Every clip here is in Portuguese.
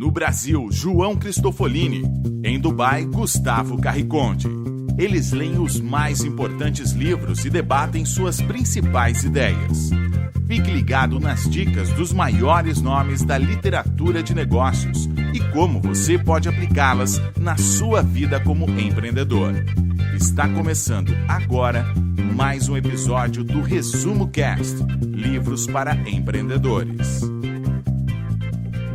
No Brasil, João Cristofolini. Em Dubai, Gustavo Carriconde. Eles leem os mais importantes livros e debatem suas principais ideias. Fique ligado nas dicas dos maiores nomes da literatura de negócios e como você pode aplicá-las na sua vida como empreendedor. Está começando agora mais um episódio do Resumo Cast, livros para empreendedores.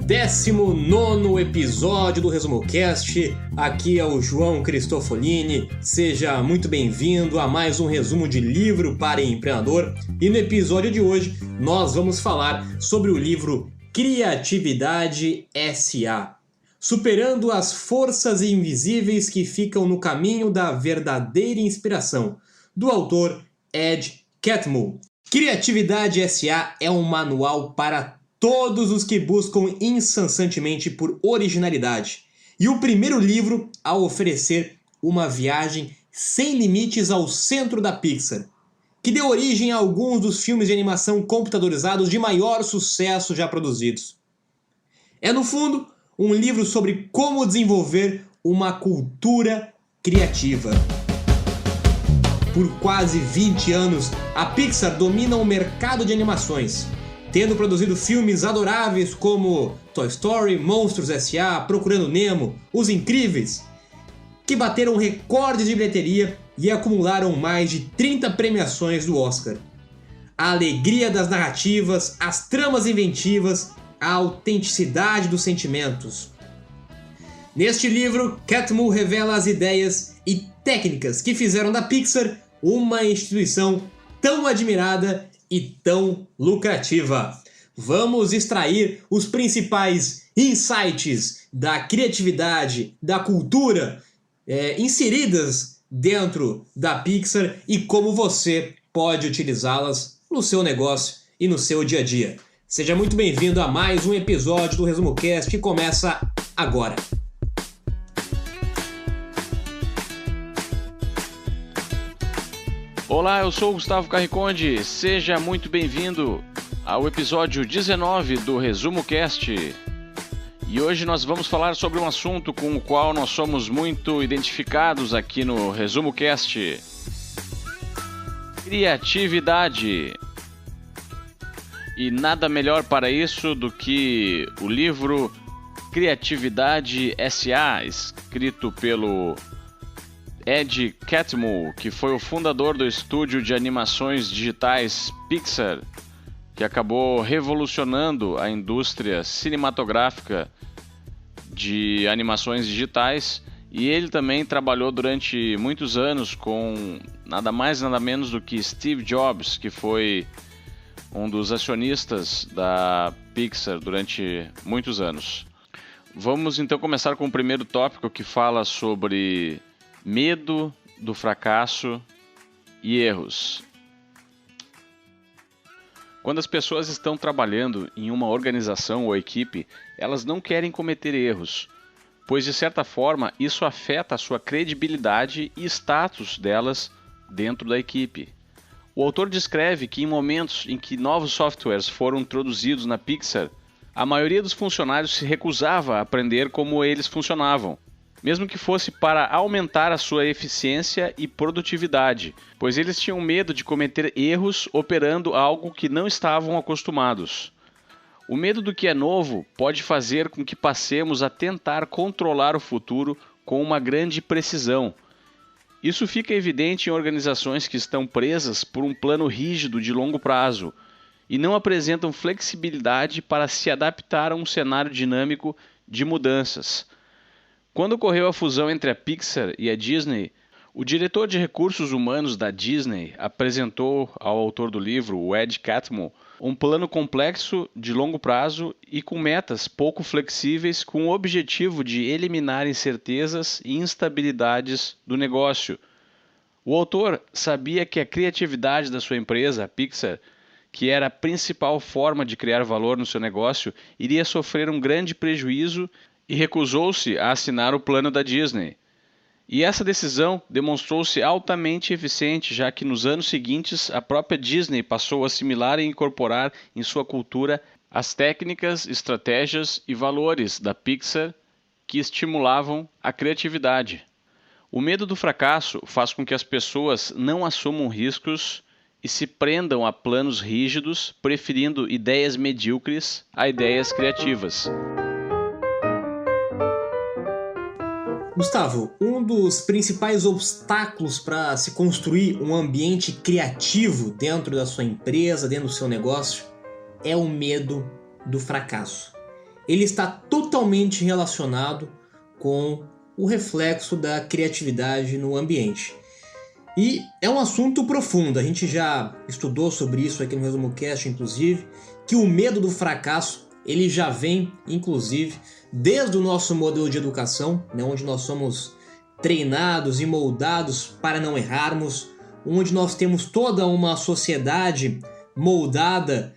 19º episódio do Resumo Cast. Aqui é o João Cristofolini. Seja muito bem-vindo a mais um resumo de livro para empreendedor. E no episódio de hoje nós vamos falar sobre o livro Criatividade S.A. Superando as forças invisíveis que ficam no caminho da verdadeira inspiração, do autor Ed Catmull. Criatividade S.A. é um manual para todos os que buscam incessantemente por originalidade, e o primeiro livro a oferecer uma viagem sem limites ao centro da Pixar, que deu origem a alguns dos filmes de animação computadorizados de maior sucesso já produzidos. É, no fundo, um livro sobre como desenvolver uma cultura criativa. Por quase 20 anos, a Pixar domina o mercado de animações, tendo produzido filmes adoráveis como Toy Story, Monstros S.A., Procurando Nemo, Os Incríveis, que bateram recordes de bilheteria e acumularam mais de 30 premiações do Oscar. A alegria das narrativas, as tramas inventivas, a autenticidade dos sentimentos. Neste livro, Catmull revela as ideias e técnicas que fizeram da Pixar uma instituição tão admirada e tão lucrativa. Vamos extrair os principais insights da criatividade, da cultura inseridas dentro da Pixar e como você pode utilizá-las no seu negócio e no seu dia a dia. Seja muito bem-vindo a mais um episódio do Resumo Cast que começa agora. Olá, eu sou o Gustavo Carriconde, seja muito bem-vindo ao episódio 19 do Resumo Cast. E hoje nós vamos falar sobre um assunto com o qual nós somos muito identificados aqui no Resumo Cast: criatividade. E nada melhor para isso do que o livro Criatividade S.A., escrito pelo Ed Catmull, que foi o fundador do estúdio de animações digitais Pixar, que acabou revolucionando a indústria cinematográfica de animações digitais, e ele também trabalhou durante muitos anos com nada mais nada menos do que Steve Jobs, que foi um dos acionistas da Pixar durante muitos anos. Vamos então começar com o primeiro tópico, que fala sobre medo do fracasso e erros. Quando as pessoas estão trabalhando em uma organização ou equipe, elas não querem cometer erros, pois de certa forma isso afeta a sua credibilidade e status delas dentro da equipe. O autor descreve que em momentos em que novos softwares foram introduzidos na Pixar, a maioria dos funcionários se recusava a aprender como eles funcionavam, mesmo que fosse para aumentar a sua eficiência e produtividade, pois eles tinham medo de cometer erros operando algo que não estavam acostumados. O medo do que é novo pode fazer com que passemos a tentar controlar o futuro com uma grande precisão. Isso fica evidente em organizações que estão presas por um plano rígido de longo prazo e não apresentam flexibilidade para se adaptar a um cenário dinâmico de mudanças. Quando ocorreu a fusão entre a Pixar e a Disney, o diretor de recursos humanos da Disney apresentou ao autor do livro, o Ed Catmull, um plano complexo de longo prazo e com metas pouco flexíveis, com o objetivo de eliminar incertezas e instabilidades do negócio. O autor sabia que a criatividade da sua empresa, a Pixar, que era a principal forma de criar valor no seu negócio, iria sofrer um grande prejuízo e recusou-se a assinar o plano da Disney. E essa decisão demonstrou-se altamente eficiente, já que nos anos seguintes a própria Disney passou a assimilar e incorporar em sua cultura as técnicas, estratégias e valores da Pixar que estimulavam a criatividade. O medo do fracasso faz com que as pessoas não assumam riscos e se prendam a planos rígidos, preferindo ideias medíocres a ideias criativas. Gustavo, um dos principais obstáculos para se construir um ambiente criativo dentro da sua empresa, dentro do seu negócio, é o medo do fracasso. Ele está totalmente relacionado com o reflexo da criatividade no ambiente. E é um assunto profundo, a gente já estudou sobre isso aqui no ResumoCast, inclusive, que o medo do fracasso ele já vem, inclusive, desde o nosso modelo de educação, né, onde nós somos treinados e moldados para não errarmos, onde nós temos toda uma sociedade moldada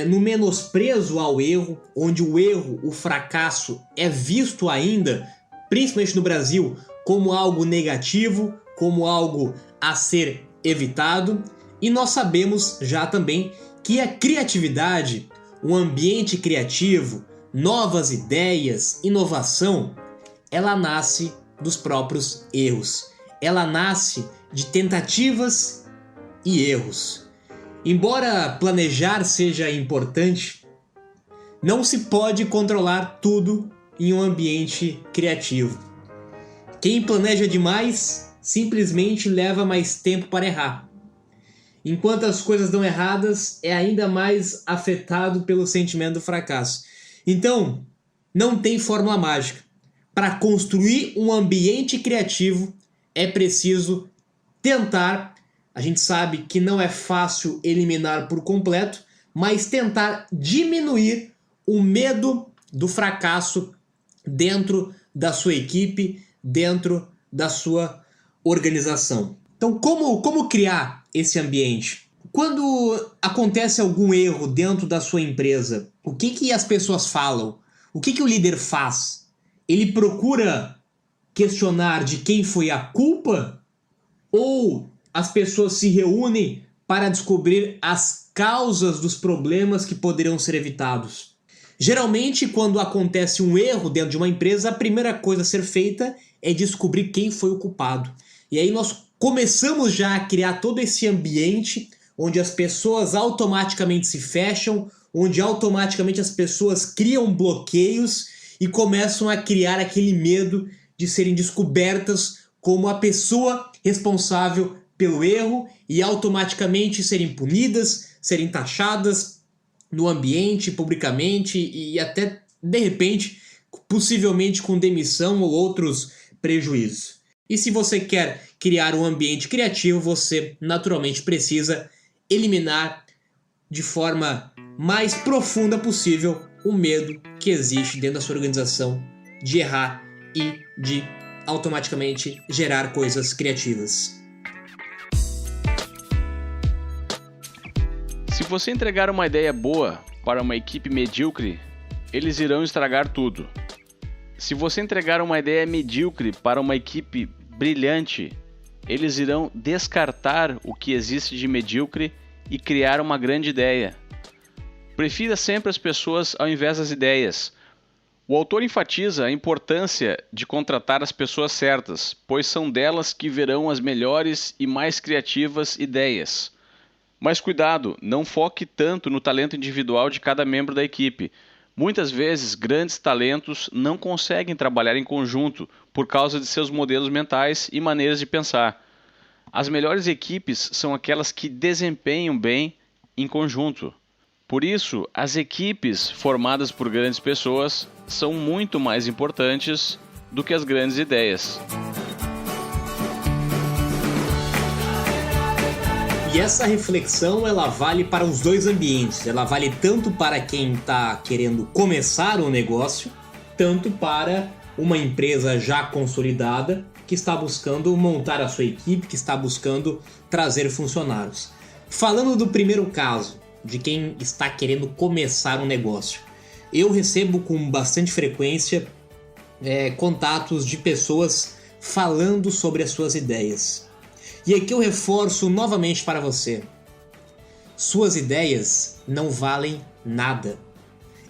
no menosprezo ao erro, onde o erro, o fracasso é visto ainda, principalmente no Brasil, como algo negativo, como algo a ser evitado. E nós sabemos já também que a criatividade, um ambiente criativo, novas ideias, inovação, ela nasce dos próprios erros. Ela nasce de tentativas e erros. Embora planejar seja importante, não se pode controlar tudo em um ambiente criativo. Quem planeja demais simplesmente leva mais tempo para errar. Enquanto as coisas dão erradas, é ainda mais afetado pelo sentimento do fracasso. Então, não tem fórmula mágica. Para construir um ambiente criativo, é preciso tentar. A gente sabe que não é fácil eliminar por completo, mas tentar diminuir o medo do fracasso dentro da sua equipe, dentro da sua organização. Então, como criar esse ambiente? Quando acontece algum erro dentro da sua empresa, o que as pessoas falam? O que o líder faz? Ele procura questionar de quem foi a culpa? Ou as pessoas se reúnem para descobrir as causas dos problemas que poderiam ser evitados? Geralmente, quando acontece um erro dentro de uma empresa, a primeira coisa a ser feita é descobrir quem foi o culpado. E aí nós começamos já a criar todo esse ambiente onde as pessoas automaticamente se fecham, onde automaticamente as pessoas criam bloqueios e começam a criar aquele medo de serem descobertas como a pessoa responsável pelo erro e automaticamente serem punidas, serem taxadas no ambiente, publicamente e até, de repente, possivelmente com demissão ou outros prejuízos. E se você quer criar um ambiente criativo, você naturalmente precisa eliminar de forma mais profunda possível o medo que existe dentro da sua organização de errar e de automaticamente gerar coisas criativas. Se você entregar uma ideia boa para uma equipe medíocre, eles irão estragar tudo. Se você entregar uma ideia medíocre para uma equipe brilhante, eles irão descartar o que existe de medíocre e criar uma grande ideia. Prefira sempre as pessoas ao invés das ideias. O autor enfatiza a importância de contratar as pessoas certas, pois são delas que verão as melhores e mais criativas ideias. Mas cuidado, não foque tanto no talento individual de cada membro da equipe. Muitas vezes, grandes talentos não conseguem trabalhar em conjunto por causa de seus modelos mentais e maneiras de pensar. As melhores equipes são aquelas que desempenham bem em conjunto. Por isso, as equipes formadas por grandes pessoas são muito mais importantes do que as grandes ideias. E essa reflexão ela vale para os dois ambientes. Ela vale tanto para quem está querendo começar um negócio, tanto para uma empresa já consolidada que está buscando montar a sua equipe, que está buscando trazer funcionários. Falando do primeiro caso, de quem está querendo começar um negócio, eu recebo com bastante frequência contatos de pessoas falando sobre as suas ideias. E aqui eu reforço novamente para você: suas ideias não valem nada.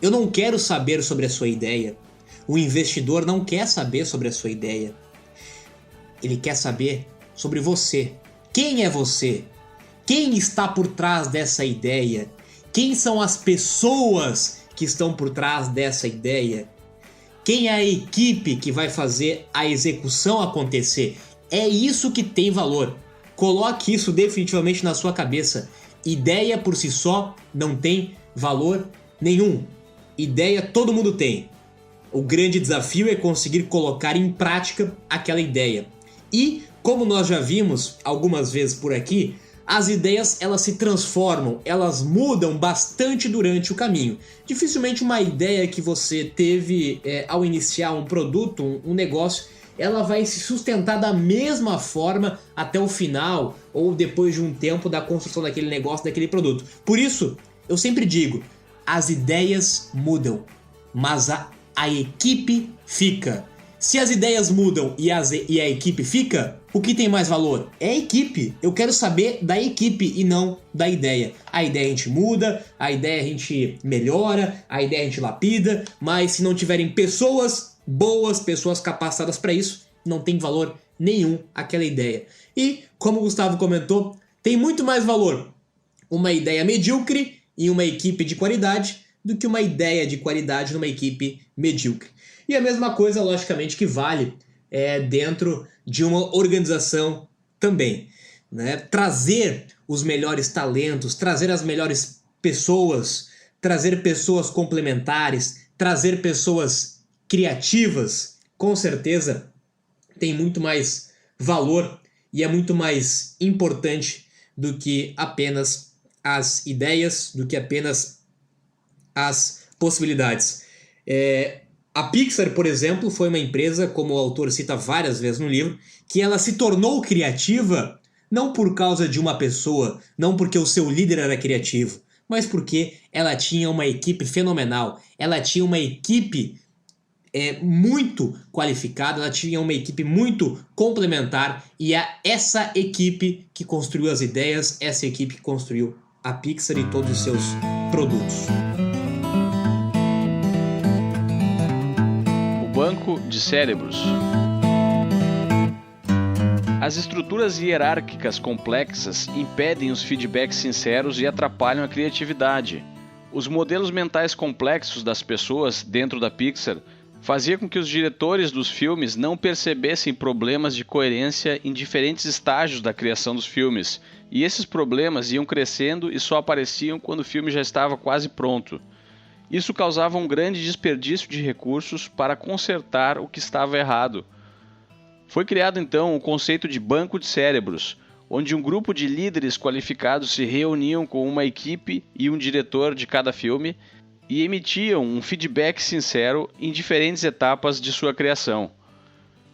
Eu não quero saber sobre a sua ideia. O investidor não quer saber sobre a sua ideia. Ele quer saber sobre você. Quem é você? Quem está por trás dessa ideia? Quem são as pessoas que estão por trás dessa ideia? Quem é a equipe que vai fazer a execução acontecer? É isso que tem valor. Coloque isso definitivamente na sua cabeça. Ideia por si só não tem valor nenhum. Ideia todo mundo tem. O grande desafio é conseguir colocar em prática aquela ideia. E, como nós já vimos algumas vezes por aqui, as ideias elas se transformam, elas mudam bastante durante o caminho. Dificilmente uma ideia que você teve ao iniciar um produto, um negócio, ela vai se sustentar da mesma forma até o final ou depois de um tempo da construção daquele negócio, daquele produto. Por isso, eu sempre digo, as ideias mudam, mas a equipe fica. Se as ideias mudam e a equipe fica, o que tem mais valor? É a equipe. Eu quero saber da equipe e não da ideia. A ideia a gente muda, a ideia a gente melhora, a ideia a gente lapida, mas se não tiverem pessoas boas, pessoas capacitadas para isso, não tem valor nenhum aquela ideia. E, como o Gustavo comentou, tem muito mais valor uma ideia medíocre em uma equipe de qualidade do que uma ideia de qualidade numa equipe medíocre. E a mesma coisa, logicamente, que vale dentro de uma organização também, né? Trazer os melhores talentos, trazer as melhores pessoas, trazer pessoas complementares, trazer pessoas criativas, com certeza tem muito mais valor e é muito mais importante do que apenas as ideias, do que apenas as possibilidades. A Pixar, por exemplo, foi uma empresa, como o autor cita várias vezes no livro, que ela se tornou criativa não por causa de uma pessoa, não porque o seu líder era criativo, mas porque ela tinha uma equipe fenomenal, ela tinha uma equipe muito qualificada, ela tinha uma equipe muito complementar e é essa equipe que construiu as ideias, essa equipe que construiu a Pixar e todos os seus produtos. Banco de cérebros. As estruturas hierárquicas complexas impedem os feedbacks sinceros e atrapalham a criatividade. Os modelos mentais complexos das pessoas dentro da Pixar faziam com que os diretores dos filmes não percebessem problemas de coerência em diferentes estágios da criação dos filmes, e esses problemas iam crescendo e só apareciam quando o filme já estava quase pronto. Isso causava um grande desperdício de recursos para consertar o que estava errado. Foi criado então o conceito de banco de cérebros, onde um grupo de líderes qualificados se reuniam com uma equipe e um diretor de cada filme e emitiam um feedback sincero em diferentes etapas de sua criação.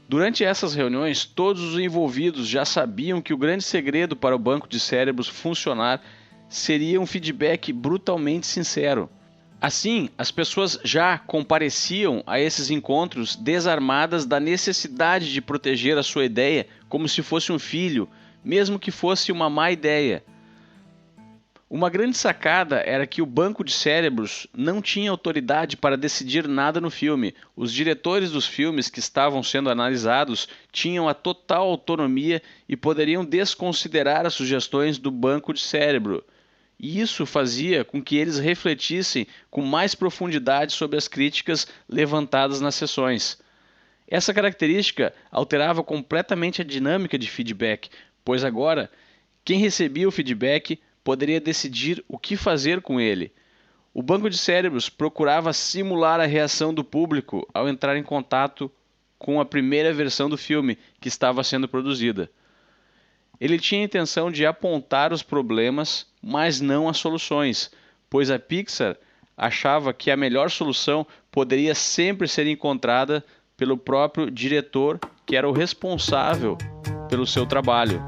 Durante essas reuniões, todos os envolvidos já sabiam que o grande segredo para o banco de cérebros funcionar seria um feedback brutalmente sincero. Assim, as pessoas já compareciam a esses encontros desarmadas da necessidade de proteger a sua ideia como se fosse um filho, mesmo que fosse uma má ideia. Uma grande sacada era que o banco de cérebros não tinha autoridade para decidir nada no filme. Os diretores dos filmes que estavam sendo analisados tinham a total autonomia e poderiam desconsiderar as sugestões do banco de cérebro. E isso fazia com que eles refletissem com mais profundidade sobre as críticas levantadas nas sessões. Essa característica alterava completamente a dinâmica de feedback, pois agora quem recebia o feedback poderia decidir o que fazer com ele. O banco de cérebros procurava simular a reação do público ao entrar em contato com a primeira versão do filme que estava sendo produzida. Ele tinha a intenção de apontar os problemas, mas não as soluções, pois a Pixar achava que a melhor solução poderia sempre ser encontrada pelo próprio diretor, que era o responsável pelo seu trabalho.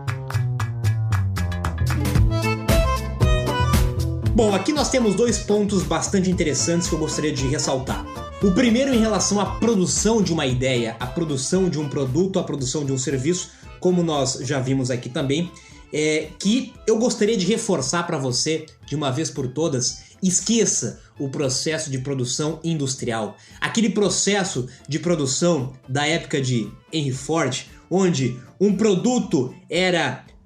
Bom, aqui nós temos dois pontos bastante interessantes que eu gostaria de ressaltar. O primeiro em relação à produção de uma ideia, a produção de um produto, a produção de um serviço, como nós já vimos aqui também, que eu gostaria de reforçar para você, de uma vez por todas, esqueça o processo de produção industrial. Aquele processo de produção da época de Henry Ford, onde um produto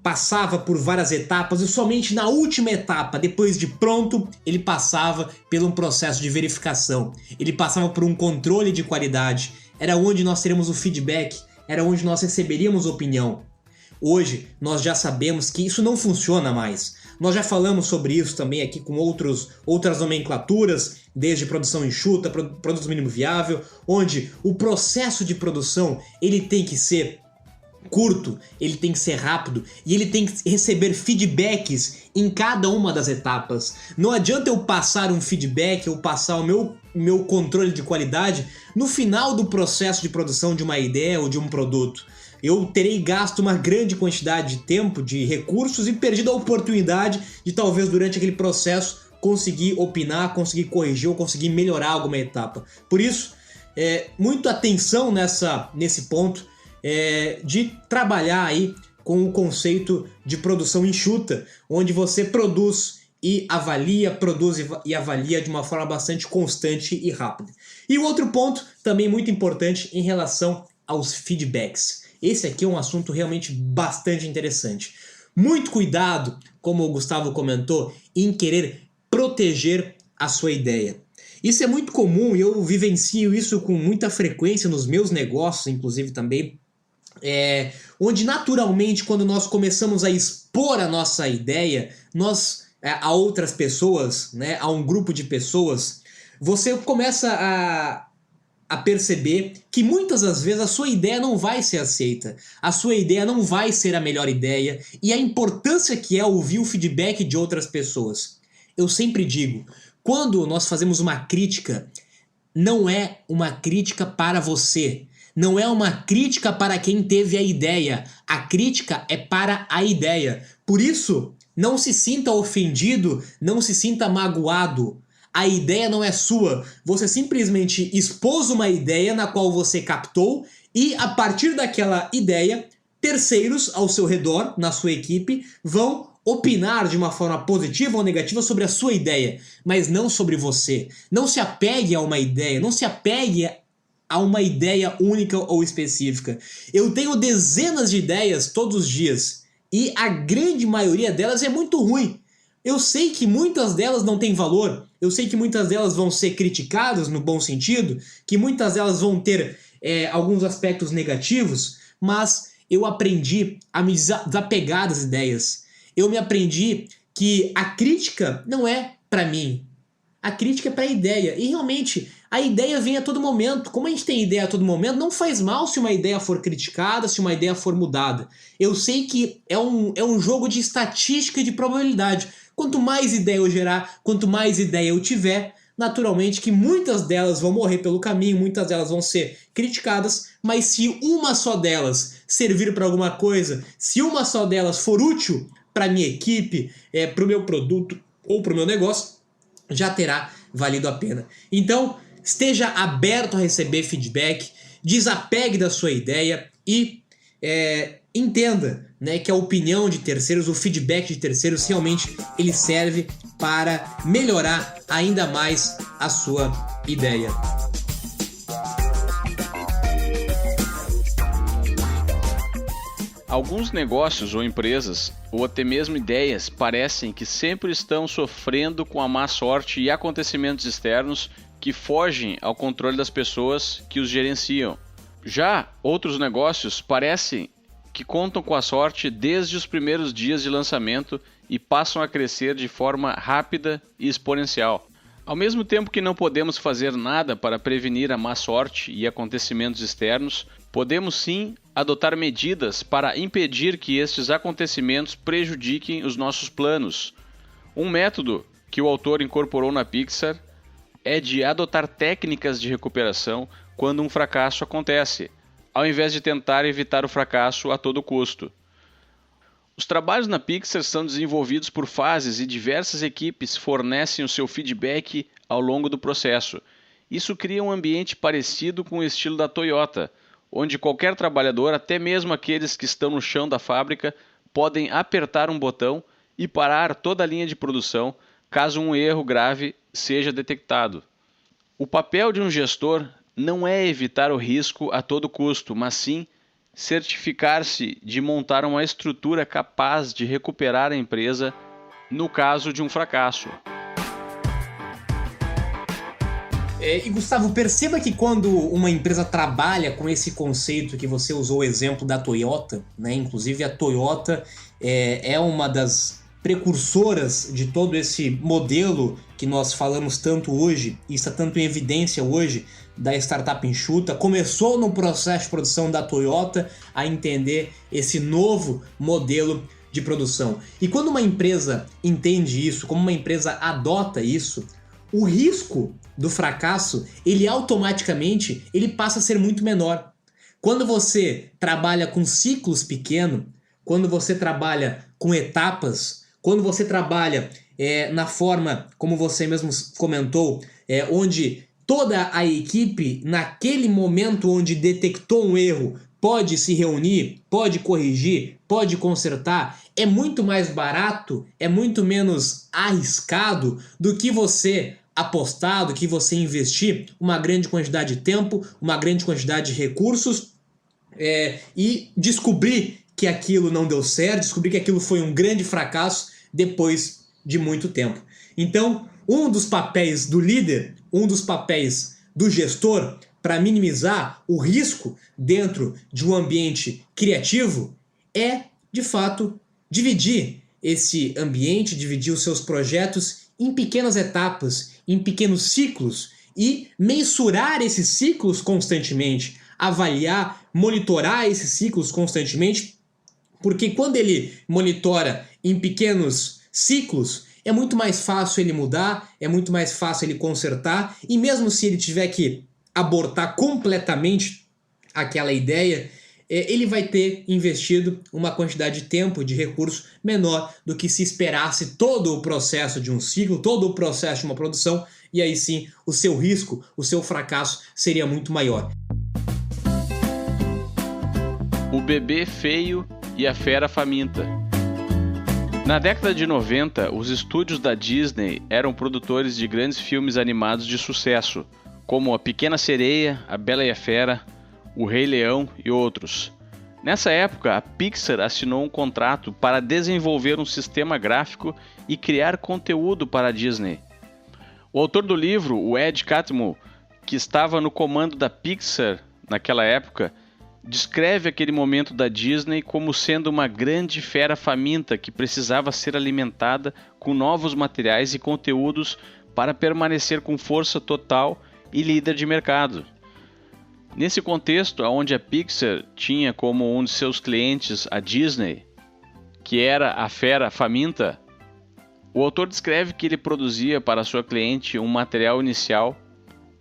passava por várias etapas e somente na última etapa, depois de pronto, ele passava por um processo de verificação. Ele passava por um controle de qualidade. Era onde nós teríamos o feedback, era onde nós receberíamos opinião. Hoje, nós já sabemos que isso não funciona mais. Nós já falamos sobre isso também aqui com outras nomenclaturas, desde produção enxuta, produto mínimo viável, onde o processo de produção ele tem que ser curto, ele tem que ser rápido e ele tem que receber feedbacks em cada uma das etapas. Não adianta eu passar um feedback ou passar o meu controle de qualidade no final do processo de produção de uma ideia ou de um produto. Eu terei gasto uma grande quantidade de tempo, de recursos e perdido a oportunidade de talvez durante aquele processo conseguir opinar, conseguir corrigir ou conseguir melhorar alguma etapa. Por isso, muita atenção nesse ponto de trabalhar aí com o conceito de produção enxuta, onde você produz e avalia de uma forma bastante constante e rápida. E o outro ponto, também muito importante, em relação aos feedbacks. Esse aqui é um assunto realmente bastante interessante. Muito cuidado, como o Gustavo comentou, em querer proteger a sua ideia. Isso é muito comum e eu vivencio isso com muita frequência nos meus negócios, inclusive também, onde naturalmente quando nós começamos a expor a nossa ideia a outras pessoas, né, a um grupo de pessoas, você começa a perceber que muitas das vezes a sua ideia não vai ser aceita, a sua ideia não vai ser a melhor ideia e a importância que é ouvir o feedback de outras pessoas. Eu sempre digo, quando nós fazemos uma crítica, não é uma crítica para você, não é uma crítica para quem teve a ideia, a crítica é para a ideia. Por isso, não se sinta ofendido, não se sinta magoado. A ideia não é sua, você simplesmente expôs uma ideia na qual você captou e a partir daquela ideia, terceiros ao seu redor, na sua equipe, vão opinar de uma forma positiva ou negativa sobre a sua ideia, mas não sobre você. Não se apegue a uma ideia, não se apegue a uma ideia única ou específica. Eu tenho dezenas de ideias todos os dias e a grande maioria delas é muito ruim. Eu sei que muitas delas não têm valor, eu sei que muitas delas vão ser criticadas no bom sentido, que muitas delas vão ter alguns aspectos negativos, mas eu aprendi a me desapegar das ideias. Eu me aprendi que a crítica não é para mim, a crítica é para a ideia. E realmente, a ideia vem a todo momento. Como a gente tem ideia a todo momento, não faz mal se uma ideia for criticada, se uma ideia for mudada. Eu sei que é um jogo de estatística e de probabilidade. Quanto mais ideia eu gerar, quanto mais ideia eu tiver, naturalmente que muitas delas vão morrer pelo caminho, muitas delas vão ser criticadas, mas se uma só delas servir para alguma coisa, se uma só delas for útil para a minha equipe, para o meu produto ou para o meu negócio, já terá valido a pena. Então, esteja aberto a receber feedback, desapegue da sua ideia e entenda, né, que a opinião de terceiros, o feedback de terceiros, realmente ele serve para melhorar ainda mais a sua ideia. Alguns negócios ou empresas, ou até mesmo ideias, parecem que sempre estão sofrendo com a má sorte e acontecimentos externos que fogem ao controle das pessoas que os gerenciam. Já outros negócios parecem que contam com a sorte desde os primeiros dias de lançamento e passam a crescer de forma rápida e exponencial. Ao mesmo tempo que não podemos fazer nada para prevenir a má sorte e acontecimentos externos, podemos sim adotar medidas para impedir que estes acontecimentos prejudiquem os nossos planos. Um método que o autor incorporou na Pixar é de adotar técnicas de recuperação quando um fracasso acontece, ao invés de tentar evitar o fracasso a todo custo. Os trabalhos na Pixar são desenvolvidos por fases e diversas equipes fornecem o seu feedback ao longo do processo. Isso cria um ambiente parecido com o estilo da Toyota, onde qualquer trabalhador, até mesmo aqueles que estão no chão da fábrica, podem apertar um botão e parar toda a linha de produção caso um erro grave seja detectado. O papel de um gestor não é evitar o risco a todo custo, mas sim certificar-se de montar uma estrutura capaz de recuperar a empresa no caso de um fracasso. E Gustavo, perceba que quando uma empresa trabalha com esse conceito que você usou o exemplo da Toyota, né? Inclusive a Toyota é uma das precursoras de todo esse modelo que nós falamos tanto hoje, e está tanto em evidência hoje, da startup enxuta. Começou no processo de produção da Toyota a entender esse novo modelo de produção. E quando uma empresa entende isso, como uma empresa adota isso, o risco do fracasso, ele automaticamente passa a ser muito menor. Quando você trabalha com ciclos pequenos, quando você trabalha com etapas, quando você trabalha na forma, como você mesmo comentou, onde toda a equipe, naquele momento onde detectou um erro, pode se reunir, pode corrigir, pode consertar, é muito mais barato, é muito menos arriscado do que você apostar, do que você investir uma grande quantidade de tempo, uma grande quantidade de recursos e descobrir que aquilo não deu certo, descobrir que aquilo foi um grande fracasso depois de muito tempo. Então, um dos papéis do líder, um dos papéis do gestor para minimizar o risco dentro de um ambiente criativo é, de fato, dividir esse ambiente, dividir os seus projetos em pequenas etapas, em pequenos ciclos e mensurar esses ciclos constantemente, avaliar, monitorar esses ciclos constantemente, porque quando ele monitora em pequenos ciclos, é muito mais fácil ele mudar, é muito mais fácil ele consertar, e mesmo se ele tiver que abortar completamente aquela ideia, ele vai ter investido uma quantidade de tempo, de recurso menor do que se esperasse todo o processo de um ciclo, todo o processo de uma produção, e aí sim o seu risco, o seu fracasso seria muito maior. O bebê feio e a fera faminta. Na década de 90, os estúdios da Disney eram produtores de grandes filmes animados de sucesso, como A Pequena Sereia, A Bela e a Fera, O Rei Leão e outros. Nessa época, a Pixar assinou um contrato para desenvolver um sistema gráfico e criar conteúdo para a Disney. O autor do livro, o Ed Catmull, que estava no comando da Pixar naquela época, descreve aquele momento da Disney como sendo uma grande fera faminta que precisava ser alimentada com novos materiais e conteúdos para permanecer com força total e líder de mercado. Nesse contexto, onde a Pixar tinha como um de seus clientes a Disney, que era a fera faminta, o autor descreve que ele produzia para sua cliente um material inicial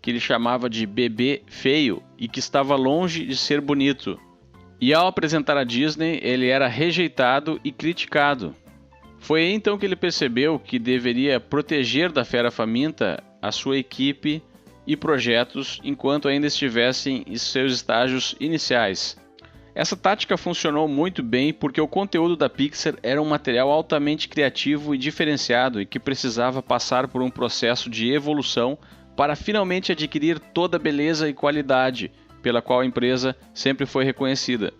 que ele chamava de bebê feio e que estava longe de ser bonito. E ao apresentar a Disney, ele era rejeitado e criticado. Foi aí então que ele percebeu que deveria proteger da fera faminta a sua equipe e projetos enquanto ainda estivessem em seus estágios iniciais. Essa tática funcionou muito bem porque o conteúdo da Pixar era um material altamente criativo e diferenciado e que precisava passar por um processo de evolução para finalmente adquirir toda a beleza e qualidade pela qual a empresa sempre foi reconhecida.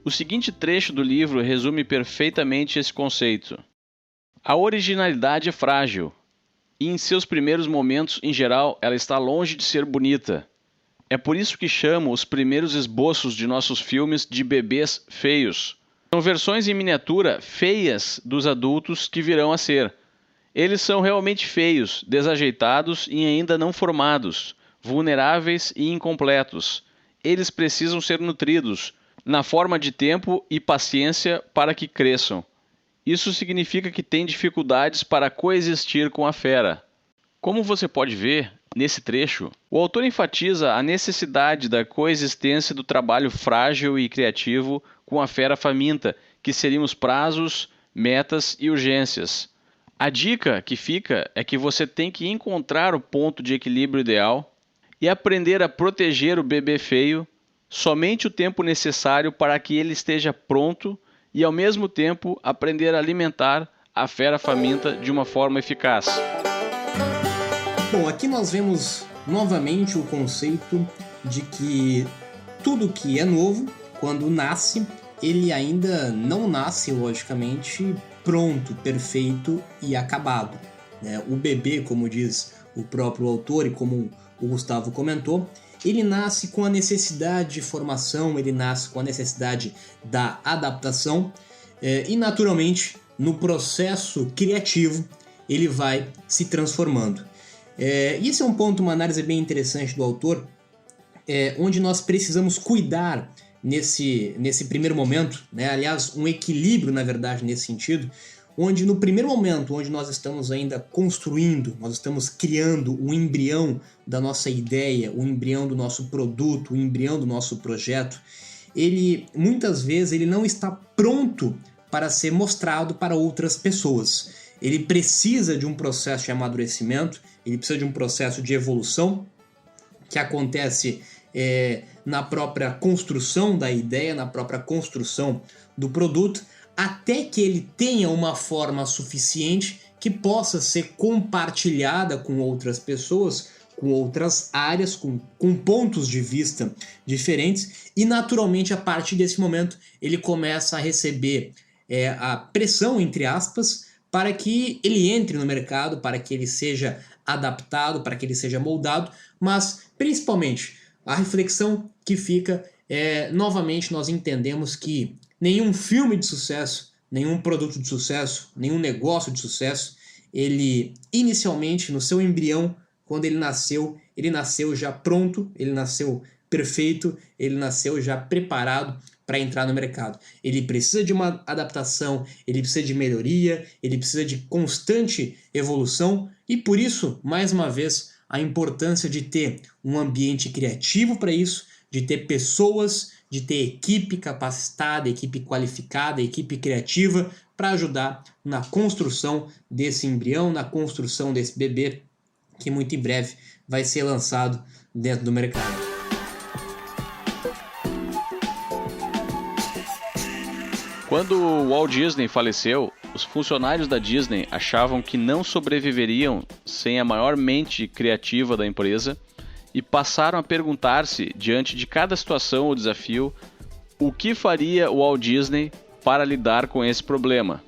O seguinte trecho do livro resume perfeitamente esse conceito. A originalidade é frágil, e em seus primeiros momentos, em geral, ela está longe de ser bonita. É por isso que chamo os primeiros esboços de nossos filmes de bebês feios. São versões em miniatura feias dos adultos que virão a ser. Eles são realmente feios, desajeitados e ainda não formados, vulneráveis e incompletos. Eles precisam ser nutridos, na forma de tempo e paciência para que cresçam. Isso significa que têm dificuldades para coexistir com a fera. Como você pode ver, nesse trecho, o autor enfatiza a necessidade da coexistência do trabalho frágil e criativo com a fera faminta, que seriam os prazos, metas e urgências. A dica que fica é que você tem que encontrar o ponto de equilíbrio ideal e aprender a proteger o bebê feio somente o tempo necessário para que ele esteja pronto e, ao mesmo tempo, aprender a alimentar a fera faminta de uma forma eficaz. Bom, aqui nós vemos novamente o conceito de que tudo que é novo, quando nasce, ele ainda não nasce, logicamente, pronto, perfeito e acabado. O bebê, como diz o próprio autor e como o Gustavo comentou, ele nasce com a necessidade de formação, ele nasce com a necessidade da adaptação e, naturalmente, no processo criativo, ele vai se transformando. E esse é um ponto, uma análise bem interessante do autor, onde nós precisamos cuidar nesse primeiro momento, aliás, um equilíbrio, na verdade, nesse sentido, onde no primeiro momento, onde nós estamos ainda construindo, nós estamos criando o embrião da nossa ideia, o embrião do nosso produto, o embrião do nosso projeto, muitas vezes ele não está pronto para ser mostrado para outras pessoas. Ele precisa de um processo de amadurecimento, ele precisa de um processo de evolução que acontece na própria construção da ideia, na própria construção do produto, até que ele tenha uma forma suficiente que possa ser compartilhada com outras pessoas, com outras áreas, com pontos de vista diferentes, e naturalmente a partir desse momento ele começa a receber a pressão, entre aspas, para que ele entre no mercado, para que ele seja adaptado, para que ele seja moldado, mas principalmente a reflexão que fica novamente nós entendemos que nenhum filme de sucesso, nenhum produto de sucesso, nenhum negócio de sucesso, ele inicialmente no seu embrião, quando ele nasceu já pronto, ele nasceu perfeito, ele nasceu já preparado para entrar no mercado. Ele precisa de uma adaptação, ele precisa de melhoria, ele precisa de constante evolução e por isso, mais uma vez, a importância de ter um ambiente criativo para isso, de ter pessoas, de ter equipe capacitada, equipe qualificada, equipe criativa para ajudar na construção desse embrião, na construção desse bebê que muito em breve vai ser lançado dentro do mercado. Quando o Walt Disney faleceu, os funcionários da Disney achavam que não sobreviveriam sem a maior mente criativa da empresa e passaram a perguntar-se, diante de cada situação ou desafio, o que faria o Walt Disney para lidar com esse problema.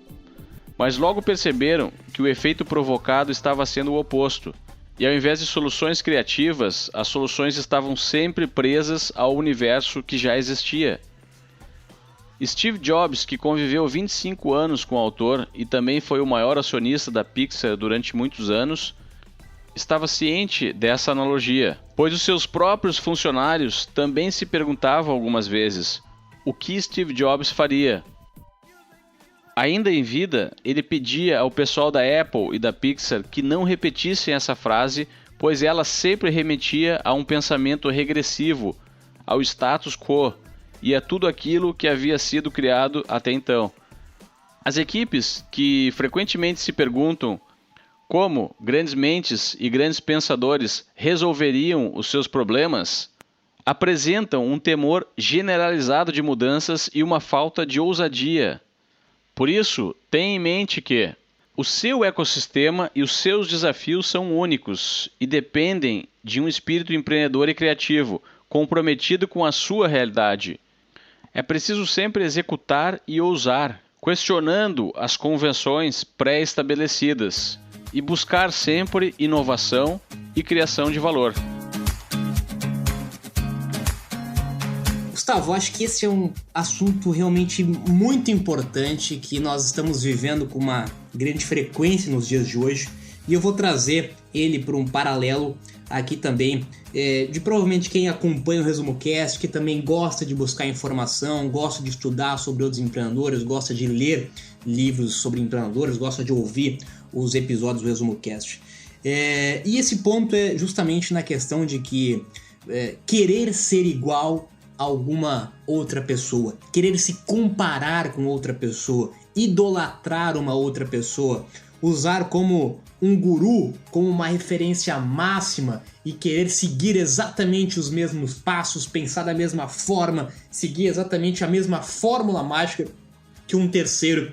Mas logo perceberam que o efeito provocado estava sendo o oposto, e ao invés de soluções criativas, as soluções estavam sempre presas ao universo que já existia. Steve Jobs, que conviveu 25 anos com o autor e também foi o maior acionista da Pixar durante muitos anos, estava ciente dessa analogia, pois os seus próprios funcionários também se perguntavam algumas vezes o que Steve Jobs faria. Ainda em vida, ele pedia ao pessoal da Apple e da Pixar que não repetissem essa frase, pois ela sempre remetia a um pensamento regressivo, ao status quo, e a tudo aquilo que havia sido criado até então. As equipes que frequentemente se perguntam como grandes mentes e grandes pensadores resolveriam os seus problemas, apresentam um temor generalizado de mudanças e uma falta de ousadia. Por isso, tenha em mente que o seu ecossistema e os seus desafios são únicos e dependem de um espírito empreendedor e criativo, comprometido com a sua realidade. É preciso sempre executar e ousar, questionando as convenções pré-estabelecidas e buscar sempre inovação e criação de valor. Gustavo, acho que esse é um assunto realmente muito importante que nós estamos vivendo com uma grande frequência nos dias de hoje e eu vou trazer ele para um paralelo aqui também de provavelmente quem acompanha o Resumo Cast, que também gosta de buscar informação, gosta de estudar sobre outros empreendedores, gosta de ler livros sobre empreendedores, gosta de ouvir os episódios do Resumo Cast. E esse ponto é justamente na questão de que querer ser igual a alguma outra pessoa, querer se comparar com outra pessoa, idolatrar uma outra pessoa, usar como um guru, como uma referência máxima e querer seguir exatamente os mesmos passos, pensar da mesma forma, seguir exatamente a mesma fórmula mágica que um terceiro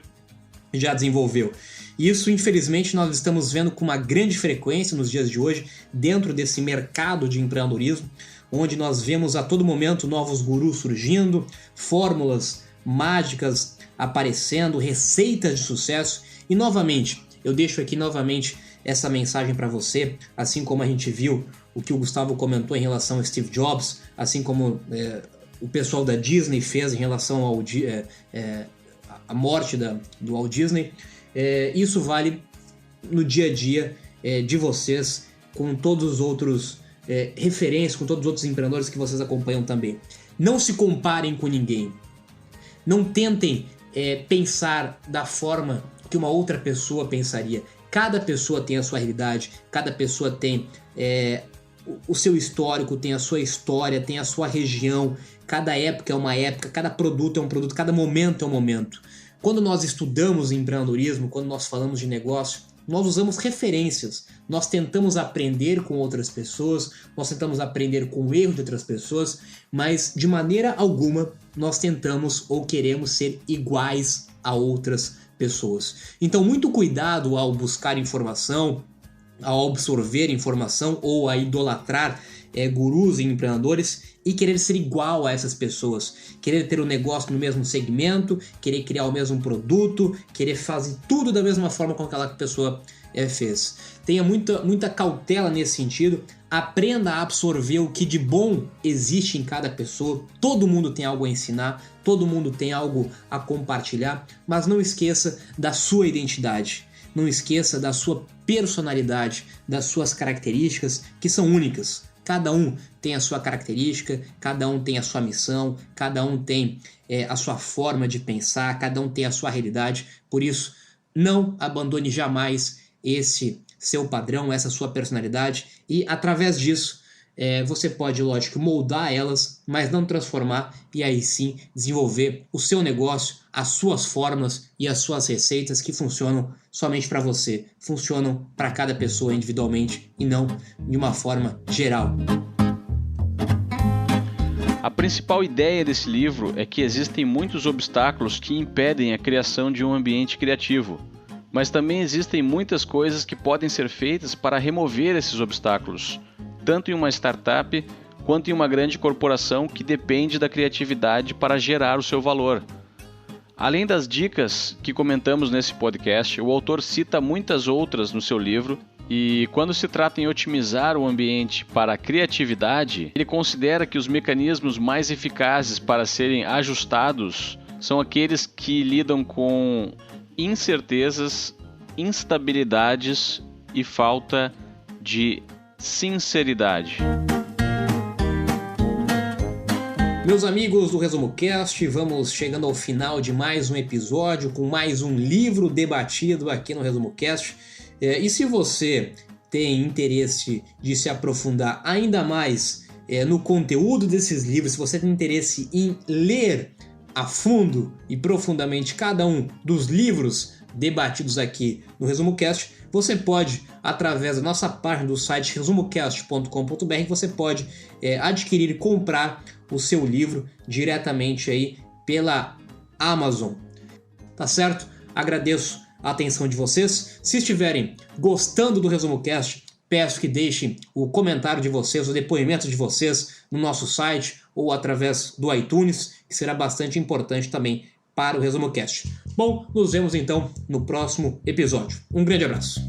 já desenvolveu. Isso, infelizmente, nós estamos vendo com uma grande frequência nos dias de hoje, dentro desse mercado de empreendedorismo, onde nós vemos a todo momento novos gurus surgindo, fórmulas mágicas aparecendo, receitas de sucesso. E novamente, eu deixo aqui novamente essa mensagem para você, assim como a gente viu o que o Gustavo comentou em relação a Steve Jobs, assim como o pessoal da Disney fez em relação ao a morte do Walt Disney. Isso vale no dia a dia de vocês, com todos os outros referências, com todos os outros empreendedores que vocês acompanham também. Não se comparem com ninguém. Não tentem pensar da forma que uma outra pessoa pensaria. Cada pessoa tem a sua realidade, cada pessoa tem o seu histórico, tem a sua história, tem a sua região. Cada época é uma época, cada produto é um produto, cada momento é um momento. Quando nós estudamos empreendedorismo, quando nós falamos de negócio, nós usamos referências, nós tentamos aprender com outras pessoas, nós tentamos aprender com o erro de outras pessoas, mas de maneira alguma nós tentamos ou queremos ser iguais a outras pessoas. Então, muito cuidado ao buscar informação, ao absorver informação ou a idolatrar gurus e empreendedores e querer ser igual a essas pessoas, querer ter um negócio no mesmo segmento, querer criar o mesmo produto, querer fazer tudo da mesma forma com aquela pessoa fez. Tenha muita cautela nesse sentido, aprenda a absorver o que de bom existe em cada pessoa. Todo mundo tem algo a ensinar, todo mundo tem algo a compartilhar, mas não esqueça da sua identidade, não esqueça da sua personalidade, das suas características que são únicas. Cada um tem a sua característica, cada um tem a sua missão, cada um tem a sua forma de pensar, cada um tem a sua realidade. Por isso, não abandone jamais esse seu padrão, essa sua personalidade, e através disso você pode, lógico, moldar elas, mas não transformar, e aí sim desenvolver o seu negócio, as suas fórmulas e as suas receitas que funcionam somente para você, funcionam para cada pessoa individualmente e não de uma forma geral. A principal ideia desse livro é que existem muitos obstáculos que impedem a criação de um ambiente criativo, mas também existem muitas coisas que podem ser feitas para remover esses obstáculos, tanto em uma startup quanto em uma grande corporação que depende da criatividade para gerar o seu valor. Além das dicas que comentamos nesse podcast, o autor cita muitas outras no seu livro, e quando se trata em otimizar o ambiente para a criatividade, ele considera que os mecanismos mais eficazes para serem ajustados são aqueles que lidam com incertezas, instabilidades e falta de sinceridade. Meus amigos do Resumo Cast, vamos chegando ao final de mais um episódio com mais um livro debatido aqui no Resumo Cast. E se você tem interesse de se aprofundar ainda mais no conteúdo desses livros, se você tem interesse em ler a fundo e profundamente cada um dos livros debatidos aqui no Resumo Cast, você pode, através da nossa página do site resumocast.com.br, você pode adquirir e comprar o seu livro diretamente aí pela Amazon. Tá certo? Agradeço a atenção de vocês. Se estiverem gostando do Resumo Cast, peço que deixem o comentário de vocês, o depoimento de vocês no nosso site ou através do iTunes, que será bastante importante também para o Resumo Cast. Bom, nos vemos então no próximo episódio. Um grande abraço.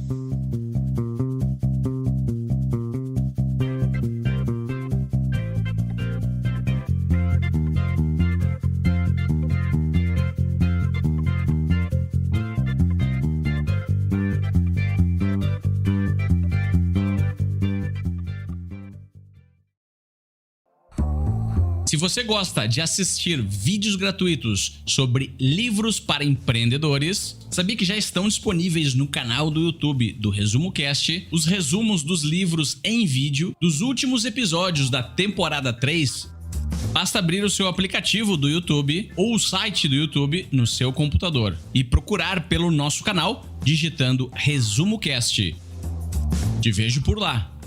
Se você gosta de assistir vídeos gratuitos sobre livros para empreendedores, sabia que já estão disponíveis no canal do YouTube do Resumo Cast os resumos dos livros em vídeo dos últimos episódios da temporada 3? Basta abrir o seu aplicativo do YouTube ou o site do YouTube no seu computador e procurar pelo nosso canal digitando Resumo Cast. Te vejo por lá.